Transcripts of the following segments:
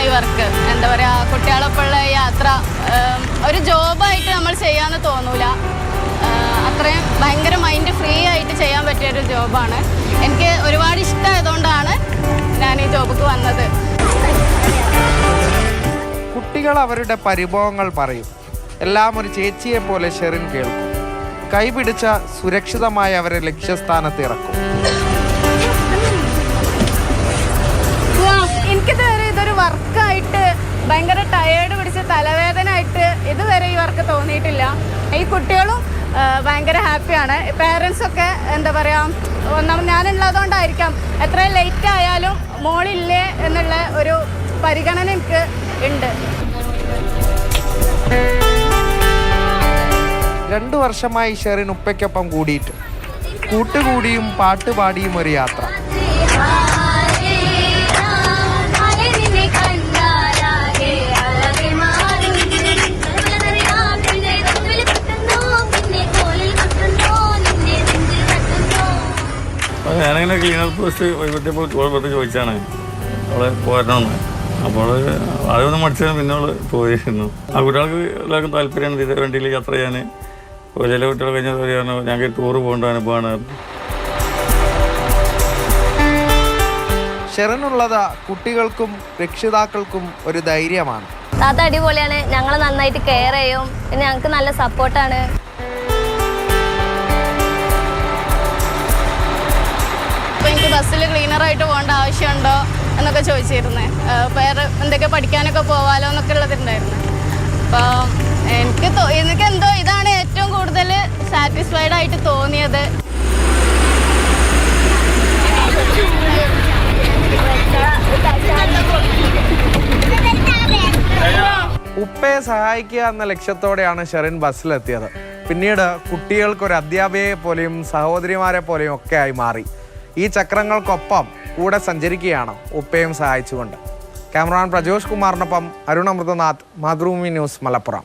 ഈ വർക്ക്. എന്താ പറയുക, കുട്ടികളൊപ്പമുള്ള യാത്ര ഒരു ജോബായിട്ട് നമ്മൾ ചെയ്യാമെന്ന് തോന്നൂല. അത്രയും ഭയങ്കര മൈൻഡ് ഫ്രീ ആയിട്ട് ചെയ്യാൻ പറ്റിയൊരു ജോബാണ്. എനിക്ക് ഒരുപാട് ഇഷ്ടമായതുകൊണ്ടാണ് ഞാൻ ഈ ജോബിക്ക് വന്നത്. കുട്ടികൾ അവരുടെ പരിഭവങ്ങൾ പറയും. എല്ലാം ഒരു ചേച്ചിയെ പോലെ ഷെറിൻ കേൾക്കും. കൈപിടിച്ച സുരക്ഷിതമായി അവരെ ലക്ഷ്യസ്ഥാനത്ത് ഇറക്കും. എനിക്കിതുവരെ ഇതൊരു വർക്കായിട്ട് ഭയങ്കര ടയേർഡ് പിടിച്ച തലവേദന ആയിട്ട് ഇതുവരെ ഈ വർക്ക് തോന്നിയിട്ടില്ല. ഈ കുട്ടികളും ഭയങ്കര ഹാപ്പിയാണ്. പേരൻസൊക്കെ എന്താ പറയുക, ഞാനുള്ളതുകൊണ്ടായിരിക്കാം എത്രയും ലേറ്റ് ആയാലും മോളില്ലേ എന്നുള്ള ഒരു പരിഗണന എനിക്ക് ഉണ്ട്. 2 വർഷമായി ഷെറിൻ ഉപ്പയ്ക്കൊപ്പം കൂടിയിട്ട് കൂട്ടുകൂടിയും പാട്ടുപാടിയും ഒരു യാത്ര. ഞാനിങ്ങനെ ക്ലീനർ പോസ്റ്റ് വൈകിട്ടപ്പോൾ വെറുതെ ചോദിച്ചാണ് അവളെ പോരണമെന്ന്. അപ്പോൾ അതൊന്നും മടിച്ചാൽ പിന്നെ അവൾ പോയിരുന്നു. ആ കുട്ടികൾക്ക് എല്ലാവർക്കും താല്പര്യമാണ് ഇതിൻ്റെ വണ്ടിയിൽ യാത്ര ചെയ്യാൻ. ചില കുട്ടികൾ കഴിഞ്ഞാൽ പറയുകയാണ് ഞങ്ങൾക്ക് ടൂറ് പോകേണ്ട അനുഭവമാണ്. ഷെറിനുള്ളത് കുട്ടികൾക്കും രക്ഷിതാക്കൾക്കും ഒരു ധൈര്യമാണ്. താത്ത അടിപൊളിയാണ്, ഞങ്ങൾ നന്നായിട്ട് കെയർ ചെയ്യും, പിന്നെ ഞങ്ങൾക്ക് നല്ല സപ്പോർട്ടാണ്. അപ്പോൾ എനിക്ക് ബസ്സിൽ ക്ലീനറായിട്ട് പോകേണ്ട ആവശ്യമുണ്ടോ എന്നൊക്കെ ചോദിച്ചിരുന്നേ. വേറെ എന്തൊക്കെ പഠിക്കാനൊക്കെ പോകാമല്ലോ എന്നൊക്കെ ഉള്ളതുണ്ടായിരുന്നു. അപ്പോൾ എനിക്കെന്തോ ഇതാണ് ഏറ്റവും കൂടുതൽ സാറ്റിസ്ഫൈഡ് ആയിട്ട് തോന്നിയത്. ഉപ്പയെ സഹായിക്കുക എന്ന ലക്ഷ്യത്തോടെയാണ് ഷെറിൻ ബസ്സിലെത്തിയത്. പിന്നീട് കുട്ടികൾക്കൊരു അധ്യാപികയെ പോലെയും സഹോദരിമാരെ പോലെയും ഒക്കെ ആയി മാറി. ഈ ചക്രങ്ങൾക്കൊപ്പം കൂടെ സഞ്ചരിക്കുകയാണ് ഉപ്പയും സഹായിച്ചുകൊണ്ട്. Cameraman Prajosh കുമാറിനൊപ്പം Arun Amrithanath, Mathrubhumi news, Malappuram.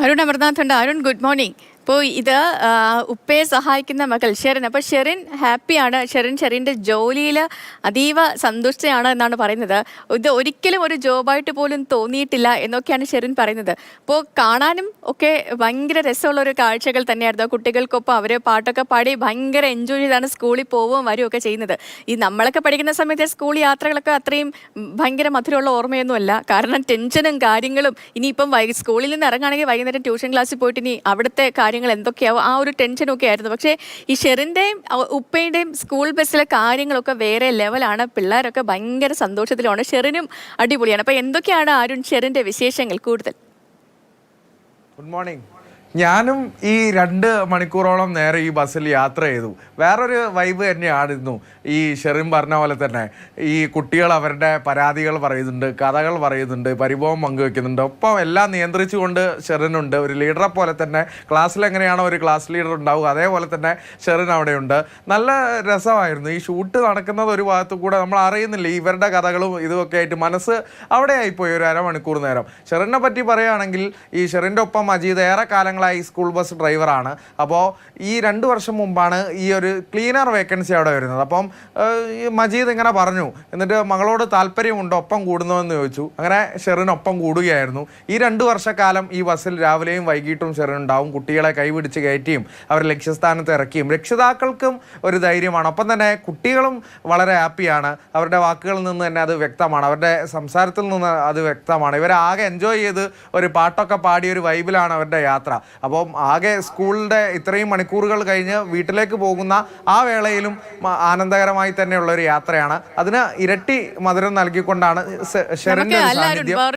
അരുൺ അമൃതനാഥ് ഉണ്ട്. Arun, good morning. ഇപ്പോൾ ഇത് ഉപ്പയെ സഹായിക്കുന്ന മകൾ ഷെറിൻ. അപ്പോൾ ഷെറിൻ ഹാപ്പിയാണ്. ഷെറിൻ്റെ ജോലിയിൽ അതീവ സന്തുഷ്ടയാണ് എന്നാണ് പറയുന്നത്. ഇത് ഒരിക്കലും ഒരു ജോബായിട്ട് പോലും തോന്നിയിട്ടില്ല എന്നൊക്കെയാണ് ഷെറിൻ പറയുന്നത്. അപ്പോൾ കാണാനും ഒക്കെ ഭയങ്കര രസമുള്ളൊരു കാഴ്ചകൾ തന്നെയായിരുന്നു. കുട്ടികൾക്കൊപ്പം അവർ പാട്ടൊക്കെ പാടി ഭയങ്കര എൻജോയ് ചെയ്താണ് സ്കൂളിൽ പോവുകയും വരികയൊക്കെ ചെയ്യുന്നത്. ഈ നമ്മളൊക്കെ പഠിക്കുന്ന സമയത്ത് സ്കൂൾ യാത്രകളൊക്കെ അത്രയും ഭയങ്കര മധുരമുള്ള ഓർമ്മയൊന്നുമല്ല. കാരണം ടെൻഷനും കാര്യങ്ങളും. ഇനിയിപ്പം സ്കൂളിൽ നിന്ന് ഇറങ്ങുകയാണെങ്കിൽ വൈകുന്നേരം ട്യൂഷൻ ക്ലാസ്സിൽ പോയിട്ട് ഇനി അവിടുത്തെ കാര്യങ്ങൾ എന്തൊക്കെയാവും, ആ ഒരു ടെൻഷനൊക്കെ ആയിരുന്നു. പക്ഷേ ഈ ഷെറിൻ്റെയും ഉപ്പയുടെയും സ്കൂൾ ബസ്സിലെ കാര്യങ്ങളൊക്കെ വേറെ ലെവലാണ്. പിള്ളേരൊക്കെ ഭയങ്കര സന്തോഷത്തിലാണ്. ഷെറിനും അടിപൊളിയാണ്. അപ്പോൾ എന്തൊക്കെയാണ് അരുൺ ഷെറിൻ്റെ വിശേഷങ്ങൾ കൂടുതൽ? Good morning. ഞാനും ഈ 2 മണിക്കൂറോളം നേരെ ഈ ബസ്സിൽ യാത്ര ചെയ്തു. വേറൊരു വൈബ് തന്നെയായിരുന്നു. ഈ ഷെറിൻ പറഞ്ഞ പോലെ തന്നെ ഈ കുട്ടികൾ അവരുടെ പരാതികൾ പറയുന്നുണ്ട്, കഥകൾ പറയുന്നുണ്ട്, പരിഭവം പങ്കുവെക്കുന്നുണ്ട്. ഒപ്പം എല്ലാം നിയന്ത്രിച്ചുകൊണ്ട് ഷെറിനുണ്ട്. ഒരു ലീഡറെ പോലെ തന്നെ ക്ലാസ്സിൽ എങ്ങനെയാണോ ഒരു ക്ലാസ് ലീഡർ ഉണ്ടാവുക, അതേപോലെ തന്നെ ഷെറിൻ അവിടെയുണ്ട്. നല്ല രസമായിരുന്നു. ഈ ഷൂട്ട് നടക്കുന്നത് ഒരു ഭാഗത്തു കൂടെ നമ്മൾ അറിയുന്നില്ല. ഇവരുടെ കഥകളും ഇതുമൊക്കെ ആയിട്ട് മനസ്സ് അവിടെ ആയിപ്പോയി ഒരു അരമണിക്കൂർ നേരം. ഷെറിനെ പറ്റി പറയുകയാണെങ്കിൽ ഈ ഷെറിൻ്റെ ഒപ്പം മജീദ് ഏറെ കാലങ്ങളായി സ്കൂൾ ബസ് ഡ്രൈവറാണ്. അപ്പോൾ ഈ 2 വർഷം മുമ്പാണ് ഈ ഒരു ക്ലീനർ വേക്കൻസി അവിടെ വരുന്നത്. അപ്പം മജീദ് ഇങ്ങനെ പറഞ്ഞു, എന്നിട്ട് മകളോട് താല്പര്യമുണ്ടോ ഒപ്പം കൂടുന്നതെന്ന് ചോദിച്ചു. അങ്ങനെ ഷെറിനൊപ്പം കൂടുകയായിരുന്നു. ഈ 2 വർഷക്കാലം ഈ ബസ്സിൽ രാവിലെയും വൈകിട്ടും ഷെറിൻ ഉണ്ടാവും. കുട്ടികളെ കൈപിടിച്ച് കയറ്റിയും അവർ ലക്ഷ്യസ്ഥാനത്ത് ഇറക്കിയും. രക്ഷിതാക്കൾക്കും ഒരു ധൈര്യമാണ്. ഒപ്പം തന്നെ കുട്ടികളും വളരെ ഹാപ്പിയാണ്. അവരുടെ വാക്കുകളിൽ നിന്ന് തന്നെ അത് വ്യക്തമാണ്, അവരുടെ സംസാരത്തിൽ നിന്ന് അത് വ്യക്തമാണ്. ഇവരെ ആകെ എൻജോയ് ചെയ്ത് ഒരു പാട്ടൊക്കെ പാടിയ ഒരു വൈബിലാണ് അവരുടെ യാത്ര. അപ്പം ആകെ സ്കൂളിൻ്റെ ഇത്രയും മണിക്കൂറുകൾ കഴിഞ്ഞ് വീട്ടിലേക്ക് പോകുന്ന ആ വേളയിലും ആനന്ദകരമായി തന്നെയുള്ള ഒരു യാത്രയാണ്. അതിന് ഇരട്ടി മധുരം നൽകിക്കൊണ്ടാണ് ഷെറിൻ്റെ സാന്നിധ്യം.